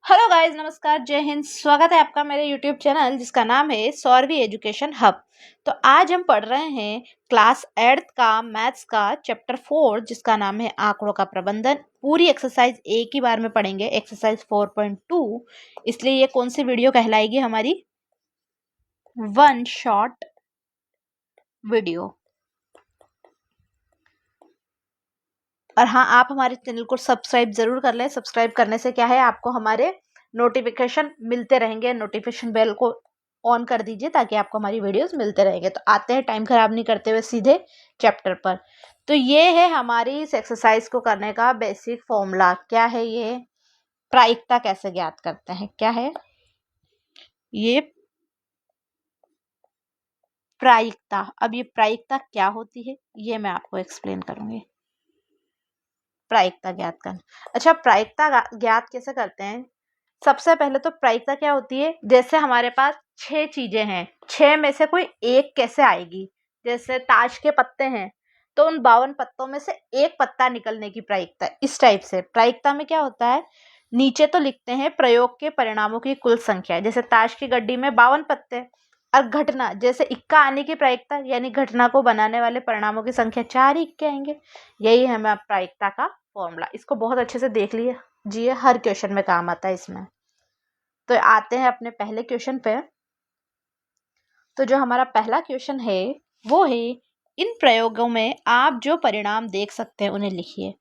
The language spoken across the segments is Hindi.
हेलो गाइस, नमस्कार, जय हिंद। स्वागत है आपका मेरे यूट्यूब चैनल जिसका नाम है सौरवी एजुकेशन हब। तो आज हम पढ़ रहे हैं क्लास 8th का मैथ्स का चैप्टर 4 जिसका नाम है आंकड़ों का प्रबंधन। पूरी एक्सरसाइज एक ही बार में पढ़ेंगे, एक्सरसाइज 4.2। इसलिए ये कौन सी वीडियो कहलाएगी हमारी? One shot video. और हाँ, आप हमारे चैनल को सब्सक्राइब जरूर कर लें। सब्सक्राइब करने से क्या है, आपको हमारे नोटिफिकेशन मिलते रहेंगे। नोटिफिकेशन बेल को ऑन कर दीजिए ताकि आपको हमारी वीडियोस मिलते रहेंगे। तो आते हैं टाइम खराब नहीं करते हुए सीधे चैप्टर पर। तो ये है हमारी इस एक्सरसाइज को करने का बेसिक फॉर्मूला। क्या है ये? प्रायिकता कैसे ज्ञात करते हैं? क्या है ये? प्रायिकता। अब ये प्रायिकता क्या होती है ये मैं आपको एक्सप्लेन करूंगी। प्रायिकता ज्ञात करना। अच्छा, प्रायिकता ज्ञात कैसे करते हैं? सबसे पहले तो प्रायिकता क्या होती है? जैसे हमारे पास 6 चीजें हैं, 6 में से कोई एक कैसे आएगी? जैसे ताश के पत्ते हैं तो उन 52 पत्तों में से एक पत्ता निकलने की प्रायिकता। इस टाइप से प्रायिकता में क्या होता है, नीचे तो लिखते हैं प्रयोग के परिणामों की कुल संख्या। जैसे ताश की गड्डी में 52 पत्ते, और घटना जैसे इक्का आने की प्रायिकता, यानी घटना को बनाने वाले परिणामों की संख्या 4 ही इक्के आएंगे। यही है हमें प्रायिकता का फॉर्मूला। इसको बहुत अच्छे से देख लिए जी, हर क्वेश्चन में काम आता है इसमें। तो आते हैं अपने पहले क्वेश्चन पे। तो जो हमारा पहला क्वेश्चन है वो है, इन प्रयोगों में आप जो परिणाम देख सकते हैं उन्हें लिखिए।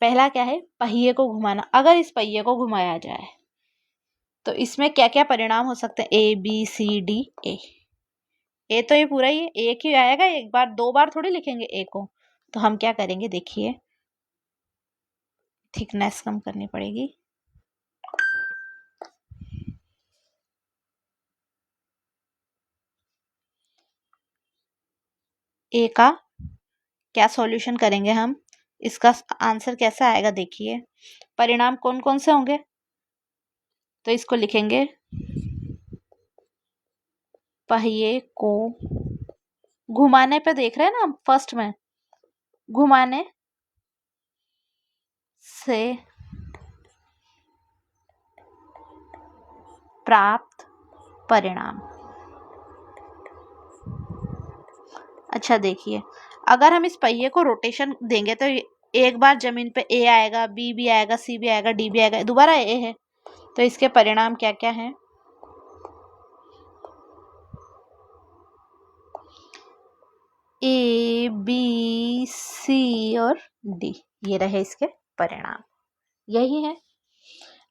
पहला क्या है? पहिए को घुमाना। अगर इस पहिए को घुमाया जाए तो इसमें क्या क्या परिणाम हो सकते हैं? A B C D A. ए तो ये पूरा ही है, एक ही आएगा, एक बार दो बार थोड़ी लिखेंगे ए को। तो हम क्या करेंगे, देखिए, थिकनेस कम करनी पड़ेगी। ए का क्या सॉल्यूशन करेंगे हम? इसका आंसर कैसा आएगा देखिए। परिणाम कौन कौन से होंगे? तो इसको लिखेंगे, पहिए को घुमाने पे देख रहे हैं ना हम, फर्स्ट में घुमाने से प्राप्त परिणाम। अच्छा देखिए, अगर हम इस पहिए को रोटेशन देंगे तो एक बार जमीन पे ए आएगा, बी भी आएगा, सी भी आएगा, डी भी आएगा, दोबारा ए है। तो इसके परिणाम क्या क्या हैं? ए बी सी और डी, ये रहे इसके परिणाम। यही है।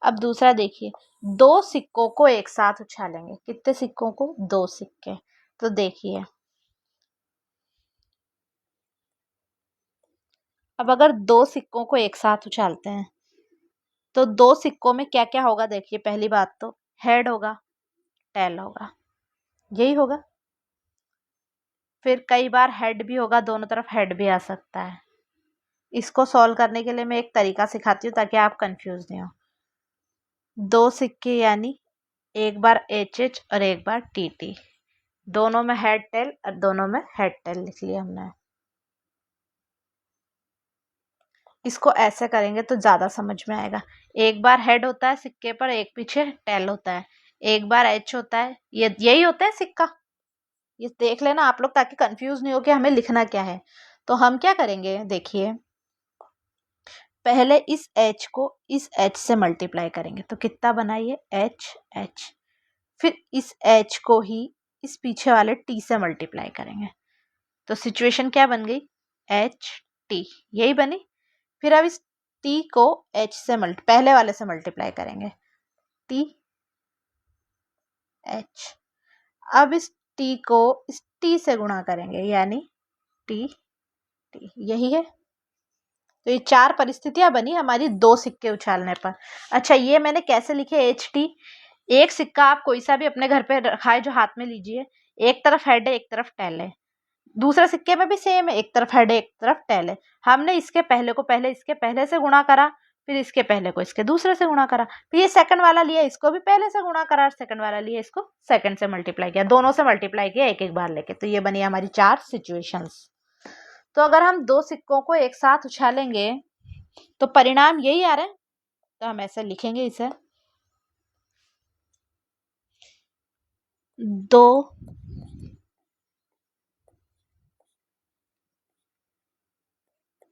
अब दूसरा देखिए, दो सिक्कों को एक साथ उछालेंगे। कितने सिक्कों को? 2 सिक्के। तो देखिए, अब अगर 2 सिक्कों को एक साथ उछालते हैं तो 2 सिक्कों में क्या क्या होगा? देखिए, पहली बात तो हेड होगा, टेल होगा, यही होगा। फिर कई बार हेड भी होगा, दोनों तरफ हेड भी आ सकता है। इसको सॉल्व करने के लिए मैं एक तरीका सिखाती हूँ ताकि आप कंफ्यूज नहीं हो। 2 सिक्के यानी एक बार एच एच और एक बार टी टी, दोनों में हेड टेल और दोनों में हेड टेल लिख लिया हमने। इसको ऐसे करेंगे तो ज्यादा समझ में आएगा। एक बार हेड होता है सिक्के पर, एक पीछे टेल होता है, एक बार एच होता है, ये यही होता है सिक्का। ये देख लेना आप लोग ताकि कंफ्यूज नहीं हो कि हमें लिखना क्या है। तो हम क्या करेंगे, देखिए, पहले इस एच को इस एच से मल्टीप्लाई करेंगे तो कितना बना ये? H H. फिर इस एच को ही इस पीछे वाले टी से मल्टीप्लाई करेंगे तो सिचुएशन क्या बन गई? एच टी, यही बनी। फिर अब इस टी को एच से पहले वाले से मल्टीप्लाई करेंगे, टी एच। अब इस टी को इस टी से गुणा करेंगे यानी टी टी, यही है। तो ये 4 परिस्थितियां बनी हमारी 2 सिक्के उछालने पर। अच्छा, ये मैंने कैसे लिखे? H T. एक सिक्का आप कोई सा भी अपने घर पे रखा है जो हाथ में लीजिए, एक तरफ हेड है, एक तरफ टेल है। दूसरे सिक्के में भी सेम है, एक तरफ हेड है, एक तरफ टेल है। हमने इसके पहले को पहले इसके पहले से गुणा करा, फिर इसके पहले को इसके दूसरे से गुणा करा, फिर ये सेकंड वाला लिया, इसको भी पहले से गुणा करा, सेकंड वाला लिया, इसको सेकंड से मल्टीप्लाई किया, दोनों से मल्टीप्लाई किया एक एक बार लेके। तो ये बनी हमारी 4 सिचुएशंस। तो अगर हम 2 सिक्कों को एक साथ उछालेंगे तो परिणाम यही आ रहे हैं। तो हम ऐसे लिखेंगे इसे, 2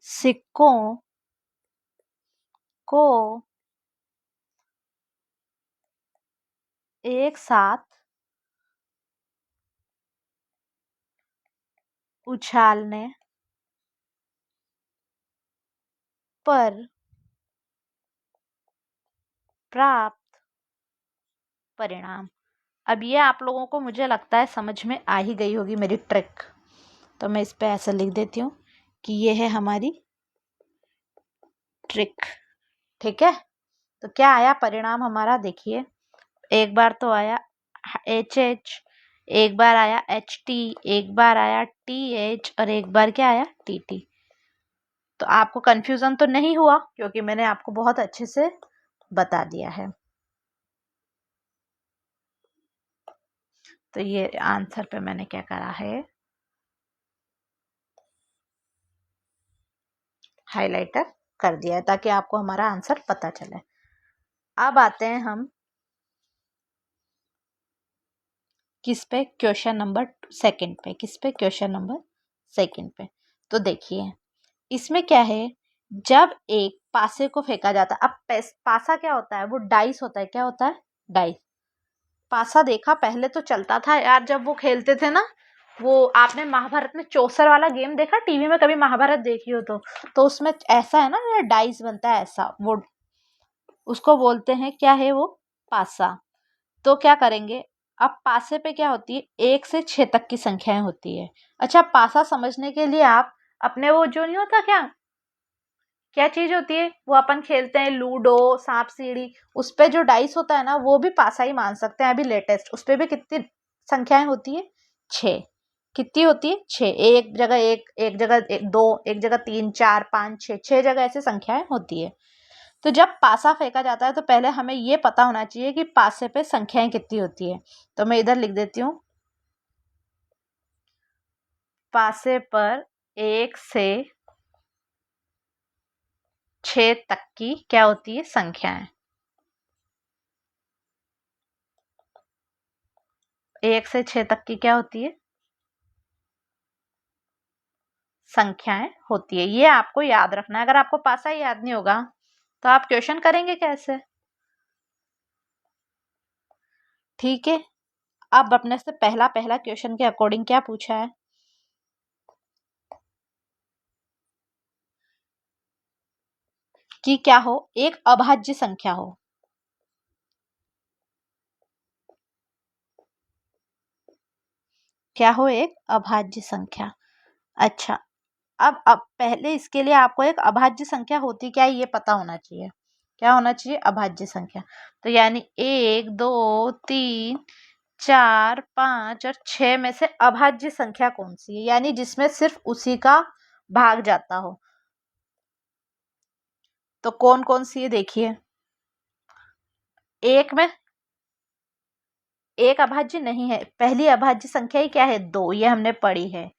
सिक्कों को एक साथ उछालने पर प्राप्त परिणाम। अब ये आप लोगों को मुझे लगता है समझ में आ ही गई होगी मेरी ट्रिक, तो मैं इस पे ऐसा लिख देती हूँ कि ये है हमारी ट्रिक। ठीक है, तो क्या आया परिणाम हमारा, देखिए एक बार तो आया HH, एक बार आया HT, एक बार आया TH और एक बार क्या आया TT। तो आपको कंफ्यूजन तो नहीं हुआ क्योंकि मैंने आपको बहुत अच्छे से बता दिया है। तो ये आंसर पे मैंने क्या करा है, हाइलाइटर कर दिया है ताकि आपको हमारा आंसर पता चले। अब आते हैं हम किस पे, क्वेश्चन नंबर सेकंड पे। किस पे, क्वेश्चन नंबर सेकंड पे। तो देखिए इसमें क्या है, जब एक पासे को फेंका जाता है, अब पासा क्या होता है, वो डाइस होता है। क्या होता है, डाइस। पासा देखा पहले तो चलता था यार, जब वो खेलते थे ना, वो आपने महाभारत में चौसर वाला गेम देखा टीवी में, कभी महाभारत देखी हो तो उसमें ऐसा है ना, डाइस बनता है ऐसा, वो उसको बोलते हैं क्या है वो, पासा। तो क्या करेंगे, अब पासे पे क्या होती है, 1 से 6 तक की संख्याएं होती है। अच्छा, पासा समझने के लिए आप अपने वो जो नहीं होता क्या चीज होती है, वो अपन खेलते हैं लूडो, सांप सीढ़ी, उस पे जो डाइस होता है ना, वो भी पासा ही मान सकते हैं। अभी लेटेस्ट उस पे भी कितनी संख्याएं होती है, 6। कितनी होती है, 6। एक जगह एक जगह 2, एक जगह 3, 4, 5, 6, 6 जगह ऐसे संख्याएं होती है। तो जब पासा फेंका जाता है तो पहले हमें ये पता होना चाहिए कि पासे पे संख्याएं कितनी होती है। तो मैं इधर लिख देती हूँ, पासे पर 1 से 6 तक की क्या होती है, संख्याएं। 1 से 6 तक की क्या होती है, संख्याएं होती है। ये आपको याद रखना है। अगर आपको पासा ही याद नहीं होगा तो आप क्वेश्चन करेंगे कैसे। ठीक है, अब अपने से पहला क्वेश्चन के अकॉर्डिंग क्या पूछा है कि क्या हो, एक अभाज्य संख्या हो। क्या हो, एक अभाज्य संख्या। अच्छा, अब पहले इसके लिए आपको एक अभाज्य संख्या होती क्या है ये पता होना चाहिए। क्या होना चाहिए, अभाज्य संख्या। तो यानी 1, 2, 3, 4, 5 और 6 में से अभाज्य संख्या कौन सी है, यानी जिसमें सिर्फ उसी का भाग जाता हो। तो कौन कौन सी है, देखिए एक में एक अभाज्य नहीं है। पहली अभाज्य संख्या ही क्या है, 2, ये हमने पढ़ी है।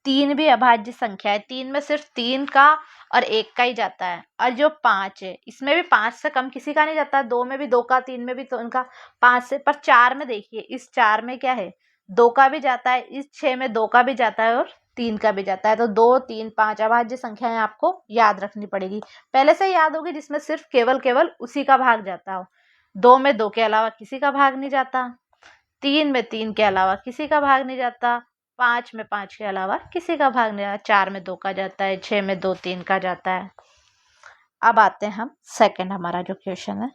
3 भी अभाज्य संख्या है, 3 में सिर्फ 3 का और 1 का ही जाता है। और जो 5 है, इसमें भी 5 से कम किसी का नहीं जाता। 2 में भी 2 का, 3 में भी तो इनका 5 से। पर 4 में देखिए, इस 4 में क्या है, 2 का भी जाता है, इस 6 में 2 का भी जाता है और 3 का भी जाता है। तो 2, 3, 5 अभाज्य संख्याएं आपको याद रखनी पड़ेगी। पहले से याद होगी जिसमें सिर्फ केवल उसी का भाग जाता हो। 2 में 2 के अलावा किसी का भाग नहीं जाता, 3 में 3 के अलावा किसी का भाग नहीं जाता, 5 में 5 के अलावा किसी का भाग नहीं जाता, 4 में 2 का जाता है, 6 में 2, 3 का जाता है। अब आते हैं हम सेकंड, हमारा जो क्वेश्चन है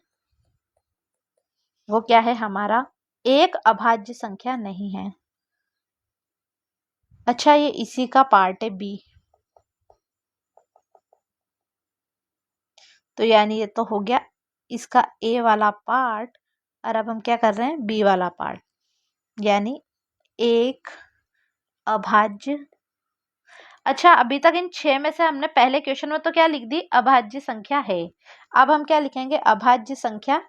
वो क्या है हमारा, एक अभाज्य संख्या नहीं है। अच्छा, ये इसी का पार्ट है बी। तो यानी ये तो हो गया इसका ए वाला पार्ट, और अब हम क्या कर रहे हैं, बी वाला पार्ट। यानी एक अभाज्य। अच्छा, अभी तक इन 6 में से हमने पहले क्वेश्चन में तो क्या लिख दी, अभाज्य संख्या है। अब हम क्या लिखेंगे, अभाज्य संख्या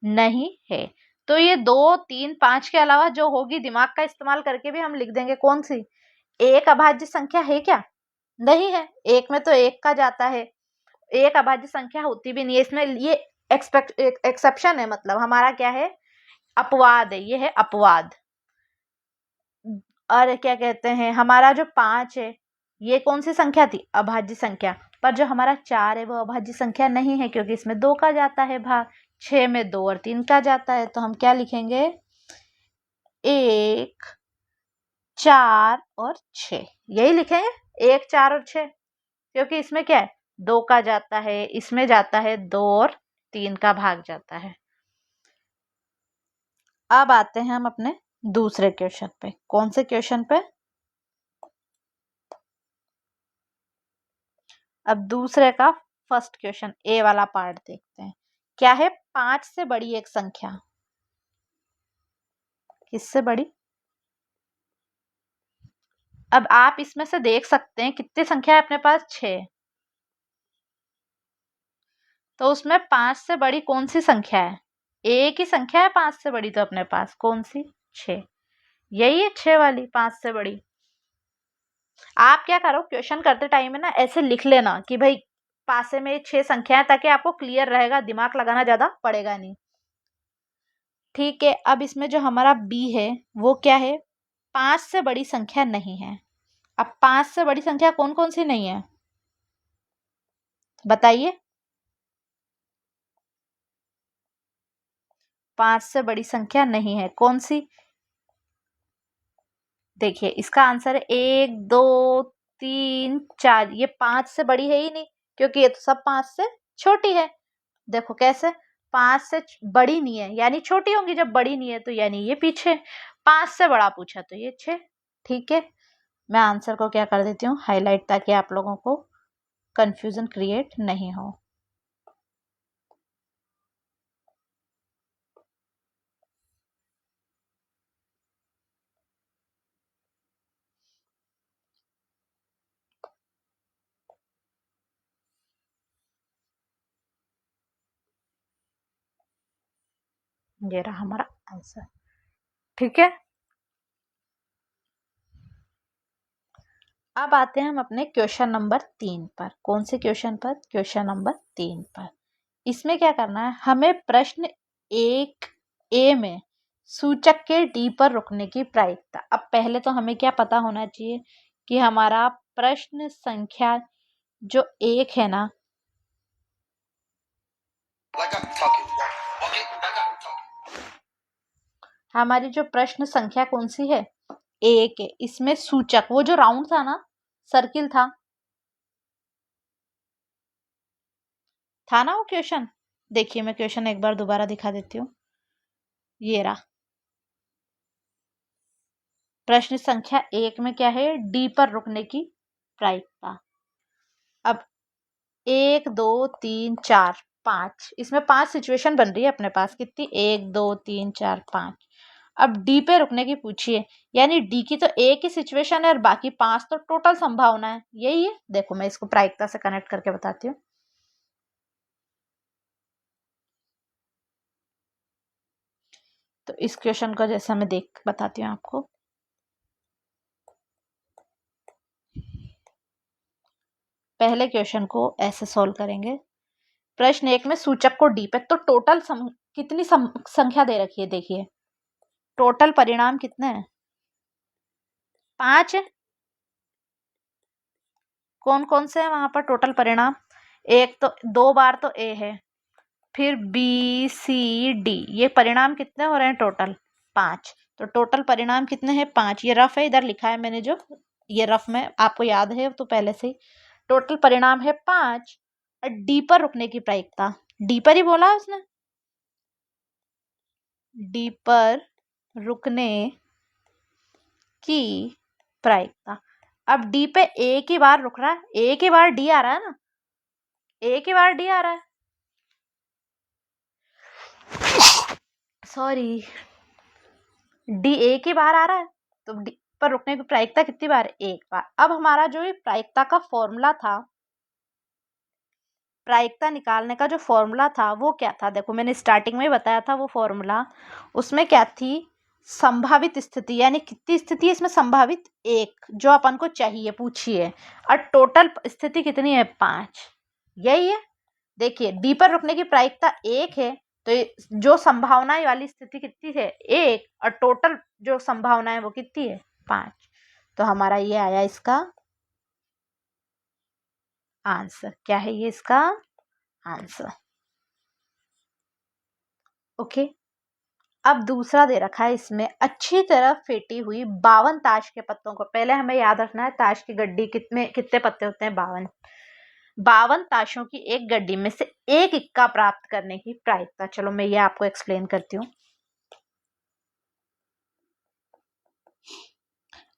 नहीं है। तो ये 2, 3, 5 के अलावा जो होगी, दिमाग का इस्तेमाल करके भी हम लिख देंगे कौन सी, एक अभाज्य संख्या है क्या, नहीं है। एक में तो 1 का जाता है, एक अभाज्य संख्या होती भी नहीं है। इसमें ये एक्सेप्शन है, मतलब हमारा क्या है, अपवाद है, ये है अपवाद। और क्या कहते हैं, हमारा जो 5 है ये कौन सी संख्या थी, अभाज्य संख्या। पर जो हमारा 4 है वो अभाज्य संख्या नहीं है, क्योंकि इसमें 2 का जाता है भाग, 6 में 2 और 3 का जाता है। तो हम क्या लिखेंगे, 1 4 और 6, यही लिखेंगे 1 4 और 6, क्योंकि इसमें क्या है 2 का जाता है, इसमें जाता है 2 और 3 का भाग जाता है। अब आते हैं हम अपने दूसरे क्वेश्चन पे। कौन से क्वेश्चन पे, अब दूसरे का फर्स्ट क्वेश्चन ए वाला पार्ट देखते हैं। क्या है, 5 से बड़ी एक संख्या, किससे बड़ी। अब आप इसमें से देख सकते हैं कितनी संख्या है अपने पास, 6। तो उसमें 5 से बड़ी कौन सी संख्या है, एक ही संख्या है 5 से बड़ी, तो अपने पास कौन सी, 6, यही है 6 वाली 5 से बड़ी। आप क्या करो, क्वेश्चन करते टाइम में ना ऐसे लिख लेना कि भाई पासे में 6 संख्याएं, ताकि आपको क्लियर रहेगा, दिमाग लगाना ज्यादा पड़ेगा नहीं। ठीक है, अब इसमें जो हमारा बी है वो क्या है, 5 से बड़ी संख्या नहीं है। अब 5 से बड़ी संख्या कौन कौन सी नहीं है, बताइए। 5 से बड़ी संख्या नहीं है, कौन सी, देखिए इसका आंसर है 1 2 3 4, ये 5 से बड़ी है ही नहीं, क्योंकि ये तो सब 5 से छोटी है। देखो कैसे, 5 से बड़ी नहीं है यानी छोटी होंगी, जब बड़ी नहीं है तो यानी ये पीछे, 5 से बड़ा पूछा तो ये 6। ठीक है, मैं आंसर को क्या कर देती हूँ, हाईलाइट, ताकि आप लोगों को कंफ्यूजन क्रिएट नहीं हो। ये रहा हमारा आंसर। ठीक है, अब आते हैं हम अपने क्वेश्चन नंबर 3 पर। कौन से क्वेश्चन पर, क्वेश्चन नंबर 3 पर। इसमें क्या करना है, हमें प्रश्न 1 में सूचक के डी पर रुकने की प्रायिकता। अब पहले तो हमें क्या पता होना चाहिए कि हमारा प्रश्न संख्या जो 1 है ना, हमारी जो प्रश्न संख्या कौन सी है, 1 है। इसमें सूचक, वो जो राउंड था ना, सर्किल था ना वो क्वेश्चन। देखिए मैं क्वेश्चन एक बार दोबारा दिखा देती हूँ, ये रहा। प्रश्न संख्या 1 में क्या है, डी पर रुकने की प्रायिकता। अब 1 2 3 4 5, इसमें 5 सिचुएशन बन रही है अपने पास, कितनी, 1 2 3 4 5। अब डी पे रुकने की पूछिए, यानी डी की तो एक ही सिचुएशन है और बाकी 5 तो टोटल संभावना है, यही है। देखो मैं इसको प्रायिकता से कनेक्ट करके बताती हूँ। तो इस क्वेश्चन को जैसा मैं देख बताती हूँ आपको। पहले क्वेश्चन को ऐसे सॉल्व करेंगे। प्रश्न 1 में सूचक को डी पे, तो टोटल कितनी संख्या दे रखी है, देखिए टोटल परिणाम कितने हैं, 5 है। कौन कौन से हैं वहां पर टोटल परिणाम, एक तो 2 बार तो ए है, फिर बी सी डी, ये परिणाम कितने हो रहे हैं टोटल, 5। तो टोटल परिणाम कितने हैं, 5। ये रफ है, इधर लिखा है मैंने, जो ये रफ में आपको याद है तो पहले से ही। टोटल परिणाम है 5। और डी पर रुकने की प्रायिकता, डी पर ही बोला उसने, डी पर रुकने की प्रायिकता। अब डी पे एक ही बार रुक रहा है, एक ही बार डी आ रहा है ना, एक ही बार डी आ रहा है, सॉरी, डी एक ही बार आ रहा है, तो डी पर रुकने की प्रायिकता कितनी बार है, एक बार। अब हमारा जो ये प्रायिकता का फॉर्मूला था, प्रायिकता निकालने का जो फॉर्मूला था वो क्या था, देखो मैंने स्टार्टिंग में बताया था वो फॉर्मूला। उसमें क्या थी, संभावित स्थिति, यानी कितनी स्थिति है इसमें, संभावित एक, जो अपन को चाहिए पूछिए, और टोटल स्थिति कितनी है, 5, यही है। देखिए डी पर रुकने की प्रायिकता 1 है, तो जो संभावनाएं वाली स्थिति कितनी है, 1, और टोटल जो संभावना है वो कितनी है, 5। तो हमारा ये आया इसका आंसर। क्या है ये इसका आंसर? ओके। अब दूसरा दे रखा है इसमें, अच्छी तरह फेटी हुई 52 ताश के पत्तों को, पहले हमें याद रखना है ताश की गड्डी कितने पत्ते होते हैं, 52। 52 ताशों की एक गड्डी में से एक इक्का प्राप्त करने की प्रायिकता, चलो मैं ये आपको एक्सप्लेन करती हूँ।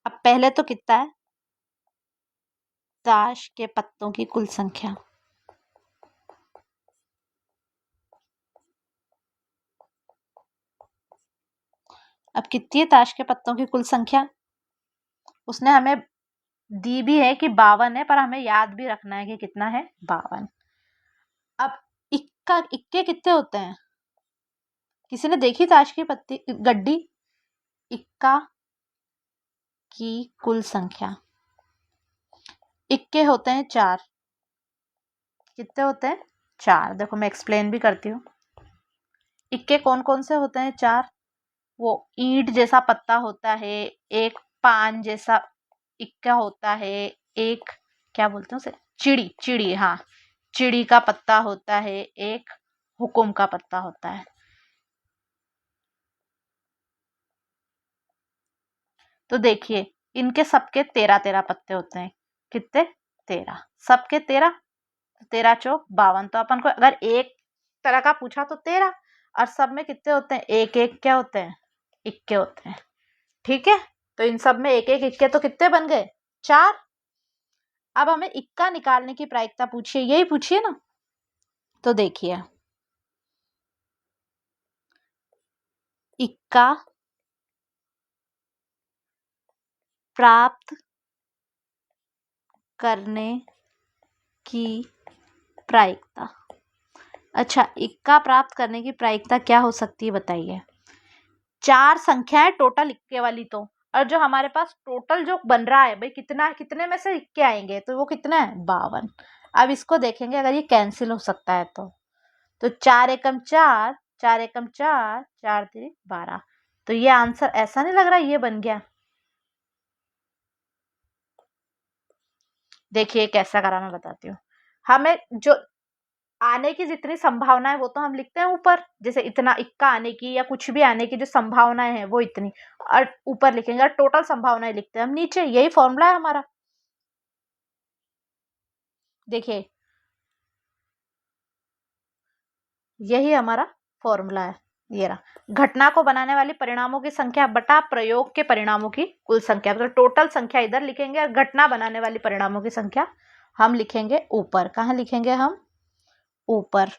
अब पहले तो कितना है, ताश के पत्तों की कुल संख्या। अब कितनी है ताश के पत्तों की कुल संख्या? उसने हमें दी भी है कि 52 है, पर हमें याद भी रखना है कि कितना है, 52। अब इक्के कितने होते हैं? किसी ने देखी ताश की पत्ती गड्डी? इक्का की कुल संख्या, इक्के होते हैं 4। कितने होते हैं? 4। देखो मैं एक्सप्लेन भी करती हूँ। इक्के कौन कौन से होते हैं? 4। वो ईंट जैसा पत्ता होता है, एक पान जैसा इक्का होता है, एक क्या बोलते हैं उसे, चिड़ी, हाँ, चिड़ी का पत्ता होता है, एक हुकुम का पत्ता होता है। तो देखिए इनके सबके 13-13 पत्ते होते हैं। कितने? 13। सबके 13, 13 चौक 52। तो अपन को अगर एक तरह का पूछा तो 13, और सब में कितने होते हैं, एक एक क्या होते हैं, इक्के होते हैं। ठीक है, तो इन सब में एक एक इक्के तो कितने बन गए, 4। अब हमें इक्का निकालने की प्रायिकता पूछिए, यही पूछिए ना। तो देखिए इक्का प्राप्त करने की प्रायिकता। अच्छा, इक्का प्राप्त करने की प्रायिकता क्या हो सकती है बताइए? 4 संख्याएं टोटल इक्के वाली, तो और जो हमारे पास टोटल जो बन रहा है भाई, कितने में से इक्के आएंगे, तो वो कितना है, 52। अब इसको देखेंगे अगर ये कैंसिल हो सकता है तो 4 एकम 4, 4 एकम 4, 4 3 12। तो ये आंसर ऐसा नहीं लग रहा ये बन गया? देखिए कैसा करा मैं बताती हूँ। हमें जो आने की जितनी संभावना है वो तो हम लिखते हैं ऊपर, जैसे इतना इक्का आने की या कुछ भी आने की जो संभावनाएं हैं वो इतनी, और ऊपर लिखेंगे, और टोटल संभावनाएं लिखते हैं हम नीचे। यही फॉर्मूला है हमारा। देखिए यही हमारा फॉर्मूला है, ये रहा। घटना को बनाने वाली परिणामों की संख्या बटा प्रयोग के परिणामों की कुल संख्या। तो टोटल संख्या इधर लिखेंगे और घटना बनाने वाली परिणामों की संख्या हम लिखेंगे ऊपर। कहाँ लिखेंगे हम? ऊपर।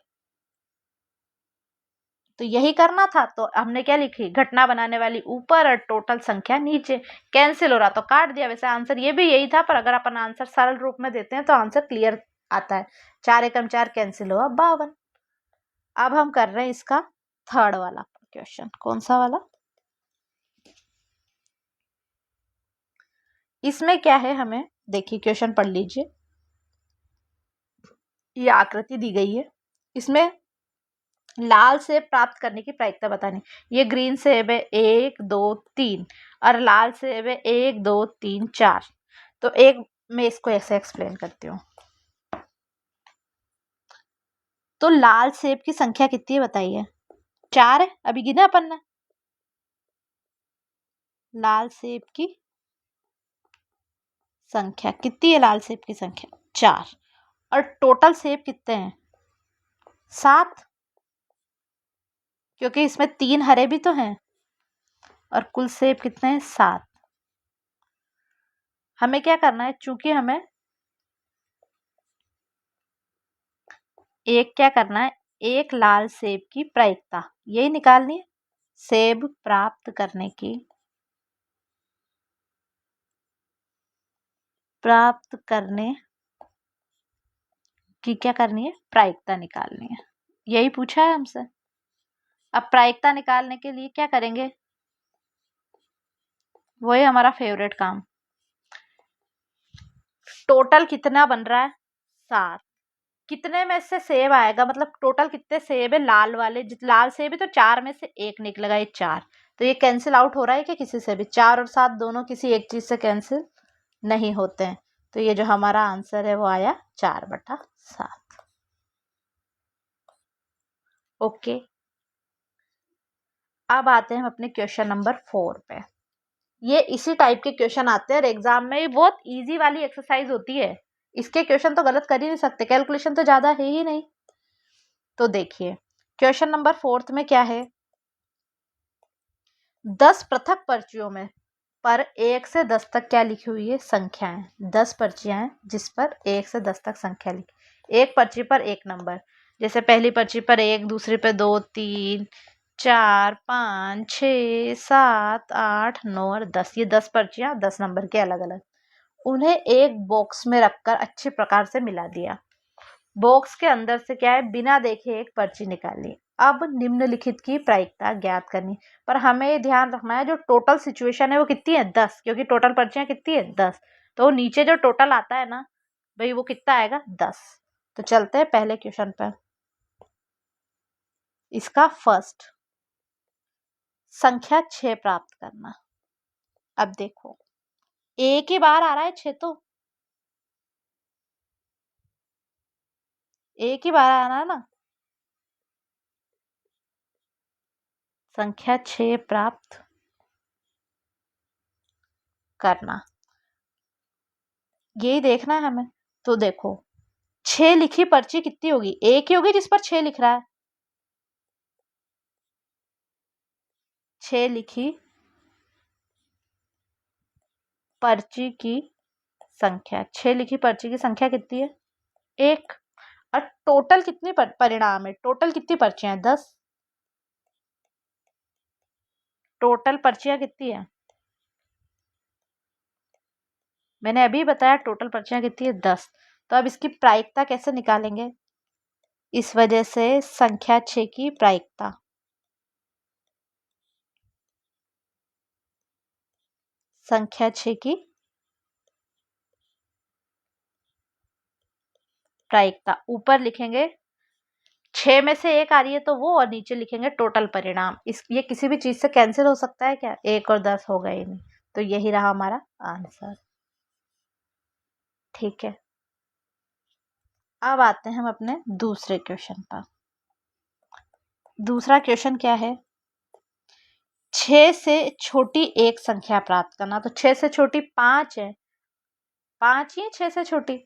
तो यही करना था, तो हमने क्या लिखी, घटना बनाने वाली ऊपर और टोटल संख्या नीचे। कैंसिल हो रहा तो काट दिया। वैसे आंसर ये भी यही था, पर अगर अपन आंसर सरल रूप में देते हैं तो आंसर क्लियर आता है। 4 एकम 4 कैंसिल हुआ, 52। अब हम कर रहे हैं इसका थर्ड वाला क्वेश्चन। कौन सा वाला? इसमें क्या है, हमें देखिए क्वेश्चन पढ़ लीजिए। ये आकृति दी गई है, इसमें लाल सेब प्राप्त करने की प्रायिकता बतानी। ये ग्रीन सेब है 1 2 3, और लाल सेब है 1 2 3 4। तो एक मैं इसको ऐसे एक्सप्लेन करती हूँ। तो लाल सेब की संख्या कितनी है बताइए? 4 है, अभी गिना अपन ने। लाल सेब की संख्या कितनी है? लाल सेब की संख्या 4, और टोटल सेब कितने हैं? 7, क्योंकि इसमें 3 हरे भी तो हैं, और कुल सेब कितने हैं? 7। हमें क्या करना है, चूंकि हमें एक क्या करना है, एक लाल सेब की प्रायिकता यही निकालनी है। सेब प्राप्त करने की क्या करनी है, प्रायिकता निकालनी है। यही पूछा है हमसे। अब प्रायिकता निकालने के लिए क्या करेंगे, वही हमारा फेवरेट काम। टोटल कितना बन रहा है? 7। कितने में से सेब आएगा, मतलब टोटल कितने सेब है लाल वाले, लाल सेब है तो 4 में से 1 निकलेगा, ये 4। तो ये कैंसिल आउट हो रहा है कि किसी से भी, 4 और 7 दोनों किसी एक चीज से कैंसिल नहीं होते हैं। तो ये जो हमारा आंसर है वो आया 4/7। ओके, अब आते हैं हम अपने क्वेश्चन नंबर 4 पे। ये इसी टाइप के क्वेश्चन आते हैं और एग्जाम में बहुत इजी वाली एक्सरसाइज होती है। इसके क्वेश्चन तो गलत कर ही नहीं सकते, कैलकुलेशन तो ज्यादा है ही नहीं। तो देखिए क्वेश्चन नंबर 4 में क्या है, 10 पृथक पर्चियों में पर 1 से 10 तक क्या लिखी हुई है, संख्याएं। 10 पर्चियां हैं जिस पर 1 से 10 तक संख्या लिखी, एक पर्ची पर एक नंबर। जैसे पहली पर्ची पर 1, दूसरी पर 2, 3, 4, 5, 6, 7, 8, 9 और 10। ये 10 पर्चियां 10 नंबर के अलग अलग, उन्हें एक बॉक्स में रखकर अच्छे प्रकार से मिला दिया। बॉक्स के अंदर से क्या है, बिना देखे एक पर्ची निकाली। अब निम्नलिखित की प्रायिकता ज्ञात करनी। पर हमें ये ध्यान रखना है जो टोटल सिचुएशन है वो कितनी है, 10, क्योंकि टोटल पर्चियां कितनी है, 10। तो नीचे जो टोटल आता है ना भाई वो कितना आएगा, 10। तो चलते हैं पहले क्वेश्चन पर। इसका फर्स्ट, संख्या 6 प्राप्त करना। अब देखो एक ही बार आ रहा है 6, तो एक ही बार आ रहा है ना। संख्या 6 प्राप्त करना, यही देखना है हमें। तो देखो 6 लिखी पर्ची कितनी होगी, एक ही होगी जिस पर 6 लिख रहा है। 6 लिखी पर्ची की संख्या, 6 लिखी पर्ची की संख्या कितनी है, 1। और टोटल कितनी परिणाम है, टोटल कितनी पर्चियां हैं, 10। टोटल पर्चियां कितनी है, मैंने अभी बताया टोटल पर्चियां कितनी है, 10। तो अब इसकी प्रायिकता कैसे निकालेंगे, इस वजह से संख्या 6 की प्रायिकता, संख्या 6 की प्रायिकता ऊपर लिखेंगे 6 में से 1 आ रही है तो वो, और नीचे लिखेंगे टोटल परिणाम। इस ये किसी भी चीज से कैंसिल हो सकता है क्या, 1 और 10 हो गए नहीं। तो यही रहा हमारा आंसर। ठीक है, अब आते हैं हम अपने दूसरे क्वेश्चन पर। दूसरा क्वेश्चन क्या है, 6 से छोटी एक संख्या प्राप्त करना। तो 6 से छोटी 5 है, 5 ही 6 से छोटी,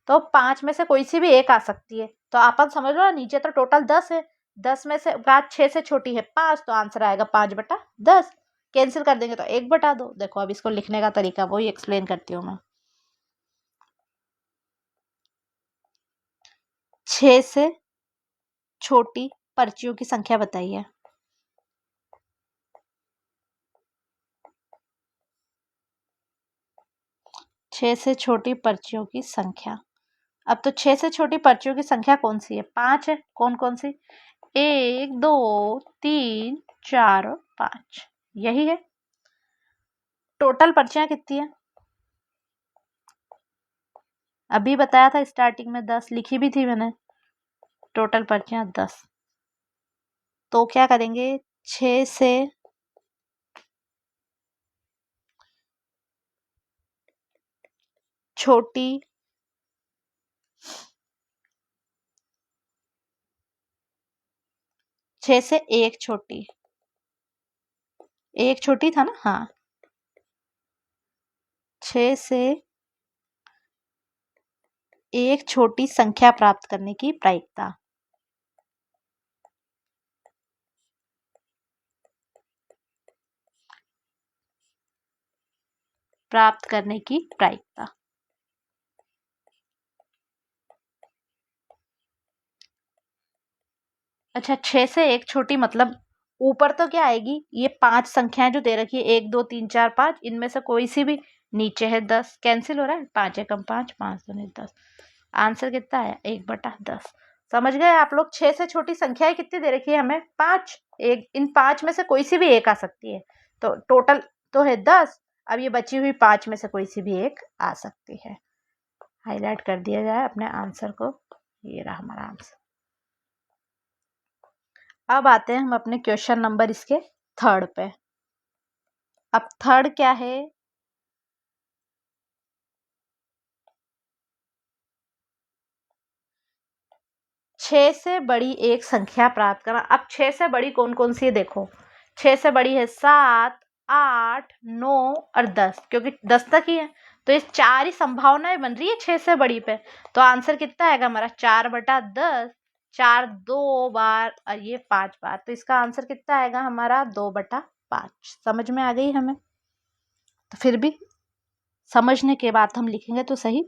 तो 5 में से कोई सी भी एक आ सकती है। तो अपन समझ लो नीचे तो टोटल 10 है, 10 में से बात 6 से छोटी है 5, तो आंसर आएगा 5/10। कैंसिल कर देंगे तो 1/2। देखो अब इसको लिखने का तरीका वही एक्सप्लेन करती हूँ मैं। 6 से छोटी पर्चियों की संख्या बताइए। 6 से छोटी पर्चियों की संख्या। अब तो 6 से छोटी पर्चियों की संख्या कौन सी है, 5 है। कौन कौन सी, 1, 2, 3, 4 और 5, यही है। टोटल पर्चियां कितनी है, अभी बताया था स्टार्टिंग में 10 लिखी भी थी मैंने। टोटल पर्चियां 10। तो क्या करेंगे, 6 से छोटी छह से एक छोटी, एक छोटी था ना, हाँ। 6 से एक छोटी संख्या प्राप्त करने की प्रायिकता, प्राप्त करने की प्रायिकता। अच्छा 6 से एक छोटी मतलब ऊपर तो क्या आएगी, ये 5 संख्याएं जो दे रखी है 1, 2, 3, 4, 5, इनमें से कोई सी भी। नीचे है 10, कैंसिल हो रहा है, 5 एकम 5, 5 दूनी 10। आंसर कितना आया, 1/10। समझ गए आप लोग, 6 से छोटी संख्याएं कितनी दे रखी है हमें, 5। एक इन 5 में से कोई सी भी एक आ सकती है। तो टोटल तो है 10। अब ये बची हुई 5 में से कोई सी भी एक आ सकती है। हाईलाइट कर दिया जाए अपने आंसर को, ये रहा हमारा आंसर। अब आते हैं हम अपने क्वेश्चन नंबर इसके थर्ड पे। अब थर्ड क्या है, 6 से बड़ी एक संख्या प्राप्त करना। अब 6 से बड़ी कौन कौन सी है देखो, 6 से बड़ी है 7, 8, 9 और 10, क्योंकि 10 तक ही है तो ये 4 ही संभावनाएं बन रही है 6 से बड़ी पे। तो आंसर कितना आएगा हमारा 4/10, 4 2 बार और ये 5 बार, तो इसका आंसर कितना आएगा हमारा 2/5। समझ में आ गई हमें? तो फिर भी समझने के बाद हम लिखेंगे तो सही।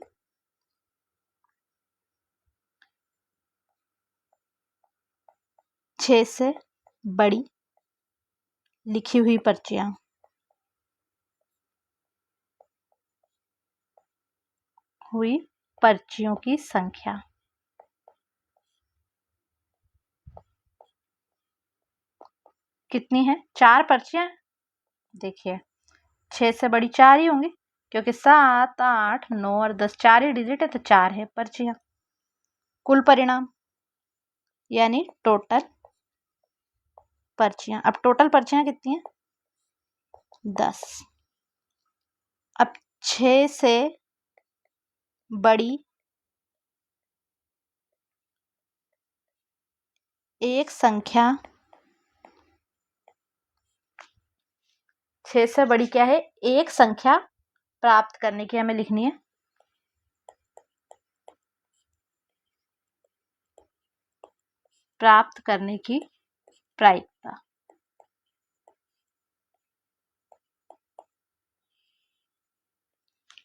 छह से बड़ी लिखी हुई पर्चियां, हुई पर्चियों की संख्या कितनी है? 4 पर्चियां। देखिए 6 से बड़ी 4 ही होंगी, क्योंकि 7, 8, 9 और 10 4 ही डिजिट है तो 4 है पर्चियां। कुल परिणाम यानी टोटल पर्चियां। अब टोटल पर्चियां कितनी है? 10। अब 6 से बड़ी एक संख्या, 6 से बड़ी क्या है? एक संख्या प्राप्त करने की हमें लिखनी है। प्राप्त करने की प्रायिकता।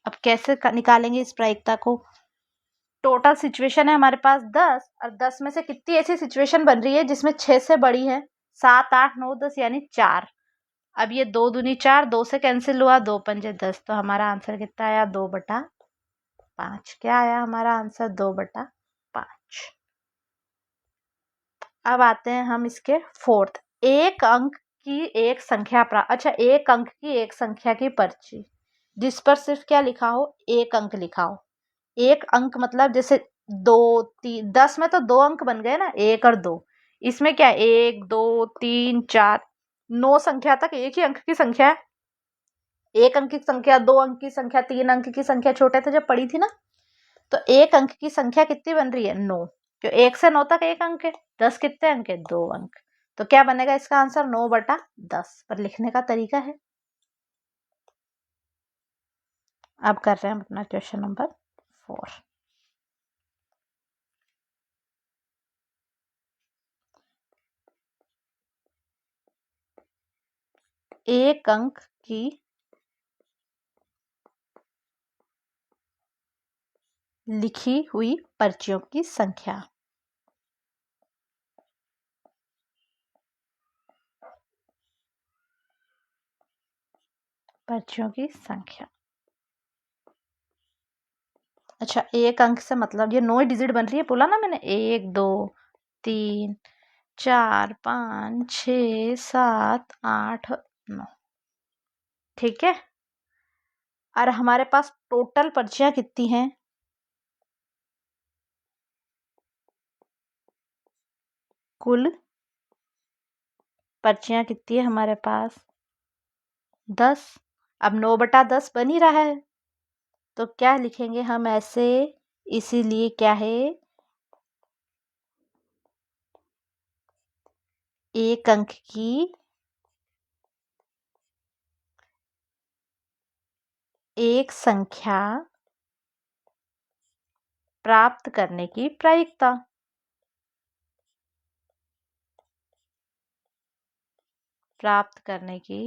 अब कैसे निकालेंगे इस प्रायिकता को? टोटल सिचुएशन है हमारे पास 10 और 10 में से कितनी ऐसी सिचुएशन बन रही है जिसमें 6 से बड़ी है 7, 8, 9, 10 यानी 4। अब ये 2 दूनी 4, 2 से कैंसिल हुआ, 2 पंजे 10, तो हमारा आंसर कितना आया? 2/5। क्या आया हमारा आंसर? 2/5। अब आते हैं हम इसके फोर्थ। एक अंक की एक संख्या अच्छा, एक अंक की एक संख्या की पर्ची जिस पर सिर्फ क्या लिखा हो? एक अंक लिखा हो। एक अंक मतलब जैसे 2, 3, 10 में तो 2 अंक बन गए ना, 1 और 2। इसमें क्या 1, 2, 3, 4, 9 संख्या तक एक ही अंक की संख्या है। एक अंक की संख्या, 2 अंक की संख्या, 3 अंक की संख्या छोटे थे जब पढ़ी थी ना, तो एक अंक की संख्या कितनी बन रही है? 9। क्यों? 1 से 9 तक एक अंक है। 10 कितने अंक है? 2 अंक। तो क्या बनेगा इसका आंसर? 9/10। पर लिखने का तरीका है। अब कर रहे हैं हम अपना क्वेश्चन नंबर 4। एक अंक की लिखी हुई पर्चियों की संख्या। पर्चियों की संख्या। अच्छा, एक अंक से मतलब ये 9 डिजिट बन रही है, बोला ना मैंने, 1, 2, 3, 4, 5, 6, 7, 8, 9। ठीक है। और हमारे पास टोटल पर्चियां कितनी हैं? कुल पर्चियां कितनी है हमारे पास? 10। अब 9/10 बन ही रहा है, तो क्या लिखेंगे हम ऐसे? इसीलिए क्या है? एक अंक की एक संख्या प्राप्त करने की प्रायिकता। प्राप्त करने की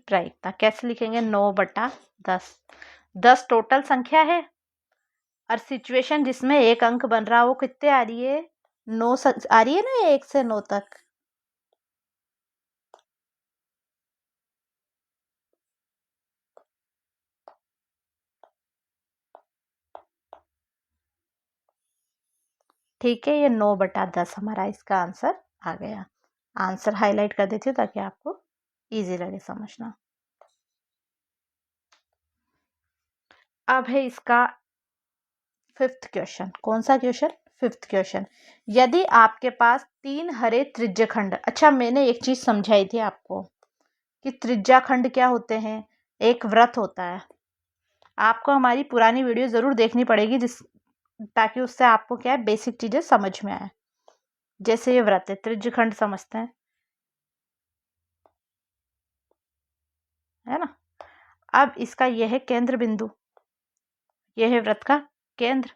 प्रायिकता कैसे लिखेंगे? 9/10। 10 टोटल संख्या है और सिचुएशन जिसमें एक अंक बन रहा है वो कितने आ रही है? 9 आ रही है ना, 1 से 9 तक। ठीक है, ये 9/10 हमारा इसका आंसर आ गया। आंसर हाईलाइट कर देती हूँ ताकि आपको इजी लगे समझना। अब है इसका फिफ्थ क्वेश्चन। कौन सा क्वेश्चन? Fifth question. यदि आपके पास 3 हरे त्रिज्यखंड, अच्छा मैंने एक चीज समझाई थी आपको कि त्रिज्याखंड क्या होते हैं, एक वृत्त होता है। आपको हमारी पुरानी वीडियो जरूर देखनी पड़ेगी ताकि उससे आपको क्या है बेसिक चीजें समझ में आए। जैसे ये वृत्त है, त्रिज्यखंड समझते हैं, है ना। अब इसका यह है केंद्र बिंदु, यह है वृत्त का केंद्र।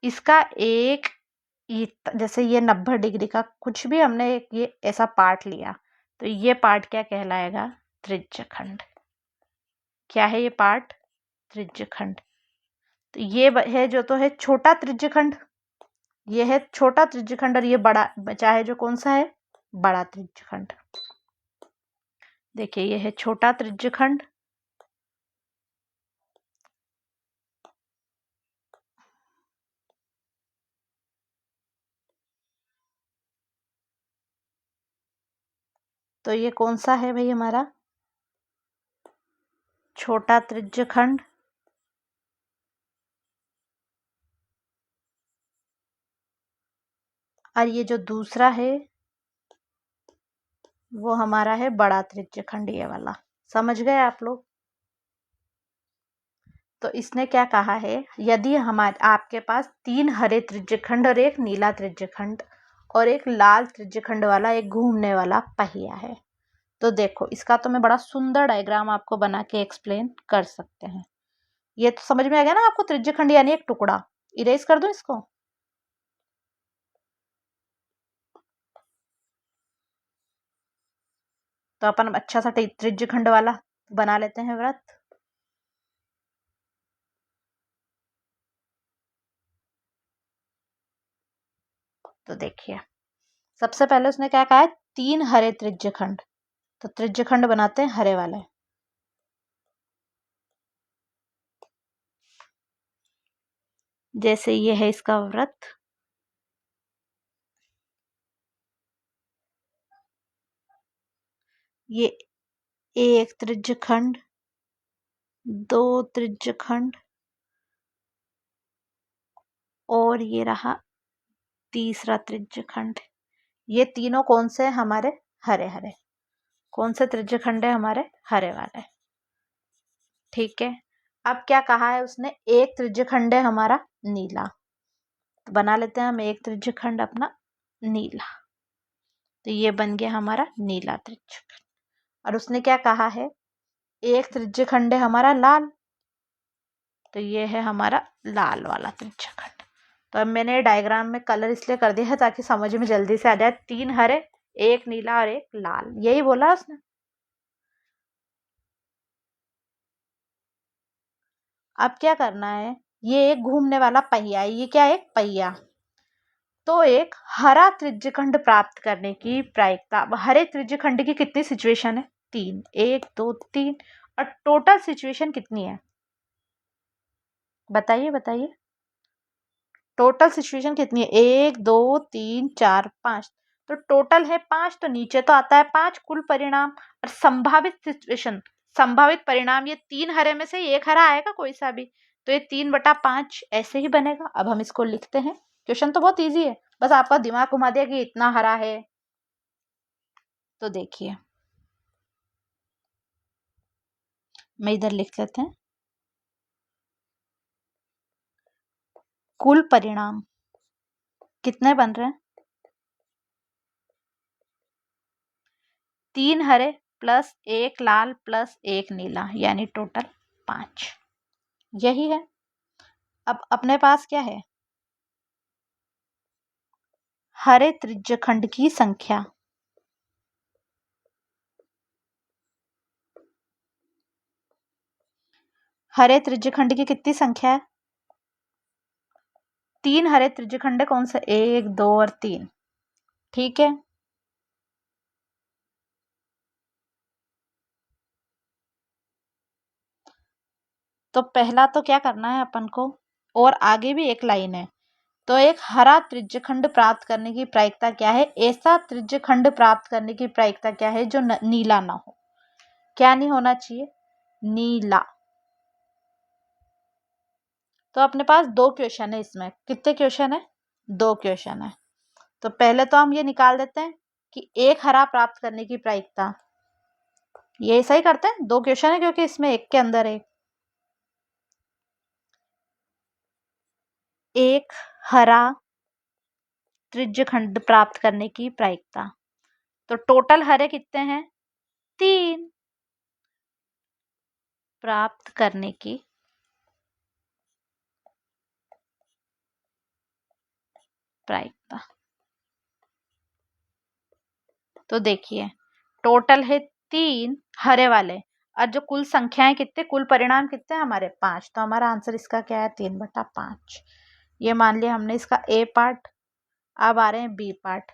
इसका एक जैसे ये 90 डिग्री का कुछ भी हमने एक ये ऐसा पार्ट लिया, तो ये पार्ट क्या कहलाएगा? त्रिज्यखंड। क्या है ये पार्ट? त्रिज्यखंड। तो ये है जो तो है छोटा त्रिज्यखंड, ये है छोटा त्रिज्यखंड, और ये बड़ा बचा है जो कौन सा है? बड़ा त्रिज्यखंड। देखिए ये है छोटा त्रिज्यखंड, तो ये कौन सा है भाई? हमारा छोटा त्रिज्यखंड। और ये जो दूसरा है वो हमारा है बड़ा त्रिज्यखंड, ये वाला। समझ गए आप लोग? तो इसने क्या कहा है, यदि हमारे आपके पास 3 हरे त्रिज्यखंड और एक नीला त्रिज्यखंड और एक लाल त्रिज्यखंड वाला एक घूमने वाला पहिया है, तो देखो इसका तो मैं बड़ा सुंदर डायग्राम आपको बना के एक्सप्लेन कर सकते हैं। ये तो समझ में आ गया ना आपको? त्रिज्यखंड यानी एक टुकड़ा। इरेज कर दूं इसको? तो अपन अच्छा सा त्रिज्यखंड वाला बना लेते हैं वृत्त। तो देखिए सबसे पहले उसने क्या कहा है? 3 हरे त्रिज्यखंड, तो त्रिज्यखंड बनाते हैं हरे वाले। जैसे ये है इसका वृत्त, ये एक त्रिज्यखंड, 2 त्रिज्यखंड, और ये रहा तीसरा त्रिज्यखंड। ये तीनों कौन से हैं? हमारे हरे हरे। कौन से त्रिज्यखंड है? हमारे हरे वाले। ठीक है। अब क्या कहा है उसने? एक त्रिज्यखंड है हमारा नीला, तो बना लेते हैं हम एक त्रिज्यखंड अपना नीला। तो ये बन गया हमारा नीला त्रिज्यखंड। और उसने क्या कहा है? एक त्रिज्यखंड है हमारा लाल, तो ये है हमारा लाल वाला त्रिज्यखंड। तो अब मैंने डायग्राम में कलर इसलिए कर दिया है ताकि समझ में जल्दी से आ जाए। 3 हरे, एक नीला और एक लाल, यही बोला उसने। अब क्या करना है? ये एक घूमने वाला पहिया है, ये क्या है? एक पहिया। तो एक हरा त्रिज्यखंड प्राप्त करने की प्रायिकता, हरे त्रिज्यखंड की कितनी सिचुएशन है? 3, 1 2 3। और टोटल सिचुएशन कितनी है? बताइए बताइए, टोटल सिचुएशन कितनी है? 1 2 3 4 5। तो टोटल है 5, तो नीचे तो आता है 5 कुल परिणाम। और संभावित सिचुएशन, संभावित परिणाम, ये 3 हरे में से एक हरा आएगा कोई सा भी, तो ये 3/5 ऐसे ही बनेगा। अब हम इसको लिखते हैं। क्वेश्चन तो बहुत इजी है, बस आपका दिमाग घुमा दिया कि इतना हरा है। तो देखिए मैं इधर लिख लेते हैं, कुल परिणाम कितने बन रहे हैं? 3 हरे प्लस 1 लाल प्लस 1 नीला, यानी टोटल 5। यही है। अब अपने पास क्या है? हरे त्रिज्यखंड की संख्या। हरे त्रिज्यखंड की कितनी संख्या है? 3 हरे त्रिज्यखंड कौन से? 1 2 और 3। ठीक है। तो पहला तो क्या करना है अपन को, और आगे भी एक लाइन है। तो एक हरा त्रिज्यखंड प्राप्त करने की प्रायिकता क्या है? ऐसा त्रिज्यखंड प्राप्त करने की प्रायिकता क्या है जो नीला ना हो? क्या नहीं होना चाहिए? नीला। तो अपने पास 2 क्वेश्चन है इसमें। कितने क्वेश्चन है? 2 क्वेश्चन है। तो पहले तो हम ये निकाल देते हैं कि 1 हरा प्राप्त करने की प्रायिकता। ये सही करते हैं, 2 क्वेश्चन है क्योंकि इसमें 1 के अंदर है। 1 हरा त्रिज्य खंड प्राप्त करने की प्रायिकता। तो टोटल हरे कितने हैं? 3 प्राप्त करने की प्रायिकता। तो देखिए टोटल है 3 हरे वाले, और जो कुल संख्याएं कितने, कुल परिणाम कितने हमारे 5। तो हमारा आंसर इसका क्या है? 3/5। ये मान लिया हमने इसका ए पार्ट। अब आ रहे हैं बी पार्ट।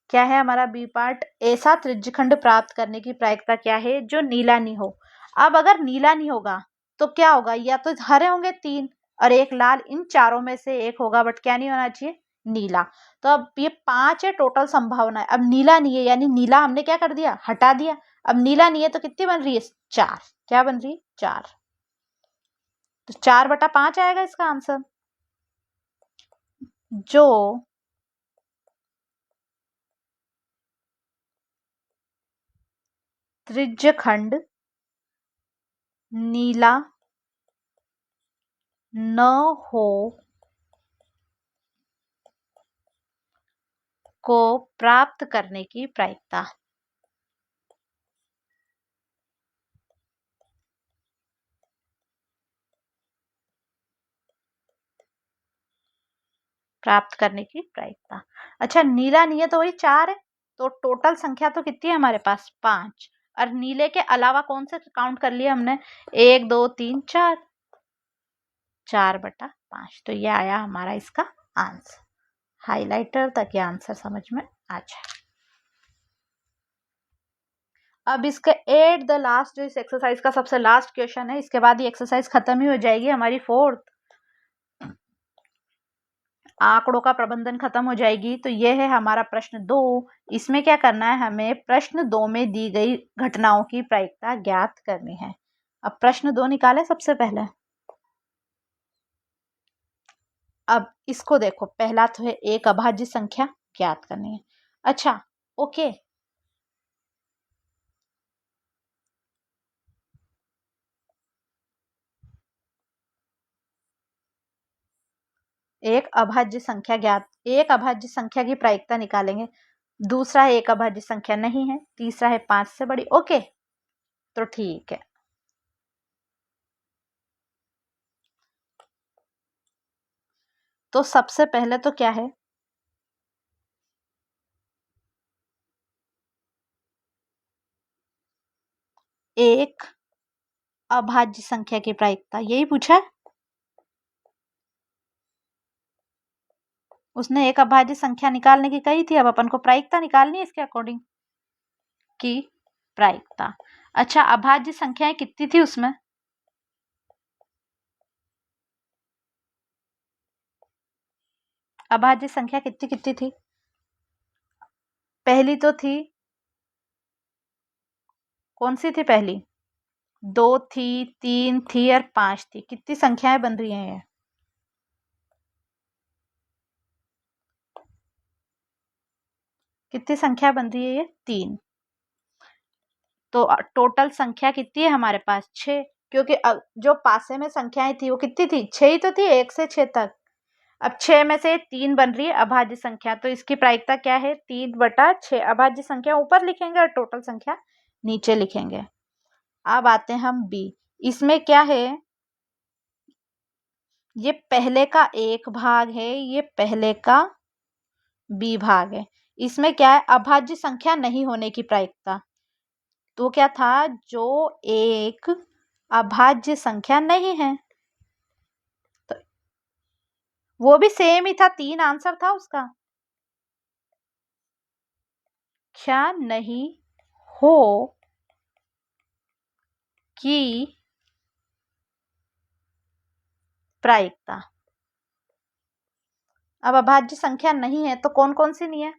क्या है हमारा बी पार्ट? ऐसा त्रिज्यखंड प्राप्त करने की प्रायिकता क्या है जो नीला नहीं हो। अब अगर नीला नहीं होगा तो क्या होगा? या तो हरे होंगे 3 और 1 लाल, इन चारों में से एक होगा, बट क्या नहीं होना चाहिए? नीला। तो अब ये 5 है टोटल संभावना है। अब नीला नहीं है, यानी नीला हमने क्या कर दिया? हटा दिया। अब नीला नहीं है तो कितनी बन रही है? 4। क्या बन रही है? 4। तो 4/5 आएगा इसका आंसर। जो त्रिज्यखंड नीला न हो को प्राप्त करने की प्रायिकता। प्राप्त करने की प्रायिकता। अच्छा, नीला नहीं है तो वही 4 है। तो टोटल संख्या तो कितनी है हमारे पास? 5। और नीले के अलावा कौन से काउंट कर लिए हमने? 1 2 3 4। 4/5। तो ये आया हमारा इसका आंसर। हाइलाइटर तक ये आंसर समझ में आ जाए। अब इसके एट द लास्ट, जो इस एक्सरसाइज का सबसे लास्ट क्वेश्चन है, इसके बाद ये एक्सरसाइज खत्म ही हो जाएगी हमारी 4th। आंकड़ों का प्रबंधन खत्म हो जाएगी। तो ये है हमारा प्रश्न 2। इसमें क्या करना है? हमें प्रश्न 2 में दी गई घटनाओं की प्रायिकता ज्ञात करनी है। अब प्रश्न 2 निकाले सबसे पहले। अब इसको देखो, पहला तो है एक अभाज्य संख्या ज्ञात करनी है। अच्छा, ओके। एक अभाज्य संख्या की प्रायिकता निकालेंगे। दूसरा है एक अभाज्य संख्या नहीं है। तीसरा है 5 से बड़ी। ओके, तो ठीक है। तो सबसे पहले तो क्या है? एक अभाज्य संख्या की प्रायिकता, यही पूछा है उसने। एक अभाज्य संख्या निकालने की कही थी, अब अपन को प्रायिकता निकालनी है इसके अकॉर्डिंग की प्रायिकता। अच्छा, अभाज्य संख्याएं कितनी थी उसमें? अभाज्य संख्या कितनी कितनी थी? पहली तो थी, कौन सी थी पहली? 2 थी, 3 थी और 5 थी। कितनी संख्याएं बन रही हैं ये? कितनी संख्या बन रही है ये? 3। तो टोटल संख्या कितनी है हमारे पास? 6। क्योंकि जो पासे में संख्याएं थी वो कितनी थी? 6 ही तो थी, 1 से 6 तक। अब 6 में से 3 बन रही है अभाज्य संख्या, तो इसकी प्रायिकता क्या है? 3/6। अभाज्य संख्या ऊपर लिखेंगे और टोटल संख्या नीचे लिखेंगे। अब आते हैं हम बी। इसमें क्या है? ये पहले का एक भाग है, ये पहले का बी भाग है। इसमें क्या है? अभाज्य संख्या नहीं होने की प्रायिकता। तो क्या था? जो एक अभाज्य संख्या नहीं है, तो वो भी सेम ही था, 3 आंसर था उसका। क्या नहीं हो की प्रायिकता। अब अभाज्य संख्या नहीं है तो कौन कौन सी नहीं है?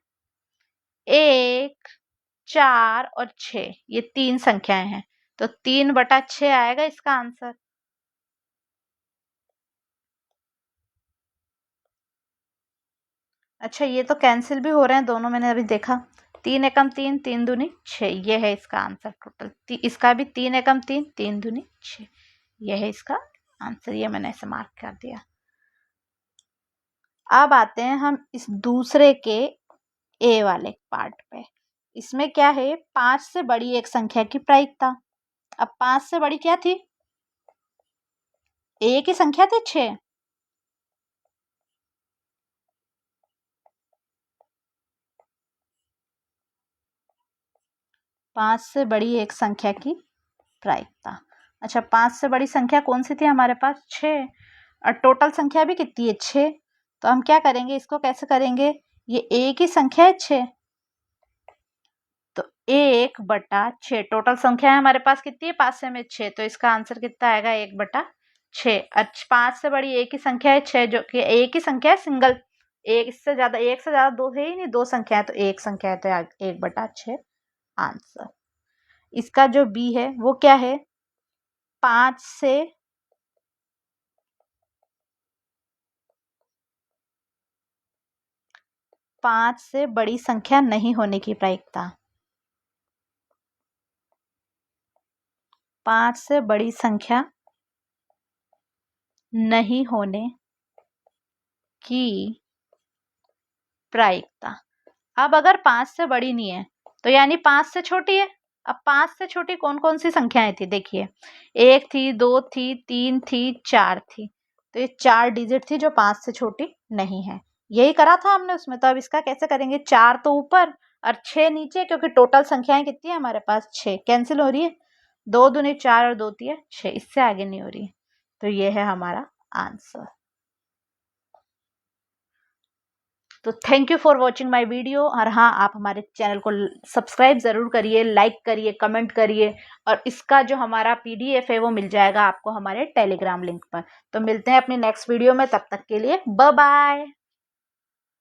1 4 और 6, ये 3 संख्याएं हैं। तो 3/6 आएगा इसका आंसर। अच्छा, ये तो कैंसिल भी हो रहे हैं दोनों, मैंने अभी देखा। 3 एकम 3, 3 दूनी 6, ये है इसका आंसर टोटल। इसका भी 3 एकम 3, 3 दूनी 6, ये है इसका आंसर। ये मैंने ऐसे मार्क कर दिया। अब आते हैं हम इस दूसरे के ए वाले पार्ट पे। इसमें क्या है, 5 से बड़ी एक संख्या की प्रायिकता। अब 5 से बड़ी क्या थी, ए की संख्या थी 6। पांच से बड़ी एक संख्या की प्रायिकता। अच्छा, 5 से बड़ी संख्या कौन सी थी हमारे पास, 6। और टोटल संख्या भी कितनी है, 6। तो हम क्या करेंगे, इसको कैसे करेंगे, ये ए की संख्या है 6, तो 1/6। टोटल संख्या है हमारे पास कितनी है, 5 से में 6, तो इसका आंसर कितना आएगा, 1/6। अच्छा, 5 से बड़ी ए की संख्या है 6, जो कि ए की संख्या है सिंगल। एक से ज्यादा दो है ही नहीं, दो संख्या है तो एक संख्या है, तो 1/6 आंसर। इसका जो बी है वो क्या है, 5 से बड़ी संख्या नहीं होने की प्रायिकता। 5 से बड़ी संख्या नहीं होने की प्रायिकता। अब अगर 5 से बड़ी नहीं है तो यानी 5 से छोटी है। अब 5 से छोटी कौन कौन सी संख्याएं थी, देखिए 1 थी, 2 थी, 3 थी, 4 थी। तो ये 4 डिजिट थी जो 5 से छोटी नहीं है। यही करा था हमने उसमें। तो अब इसका कैसे करेंगे, 4 तो ऊपर और 6 नीचे, क्योंकि टोटल संख्याएं कितनी है हमारे पास, 6। कैंसिल हो रही है, 2 दूनी 4 और 2 तिया 6, इससे आगे नहीं हो रही है। तो ये है हमारा आंसर। तो thank you for watching my video. और हाँ, आप हमारे चैनल को सब्सक्राइब ज़रूर करिए, लाइक करिए, कमेंट करिए। और इसका जो हमारा पीडीएफ है वो मिल जाएगा आपको हमारे टेलीग्राम लिंक पर। तो मिलते हैं अपनी नेक्स्ट वीडियो में, तब तक के लिए बाय बाय।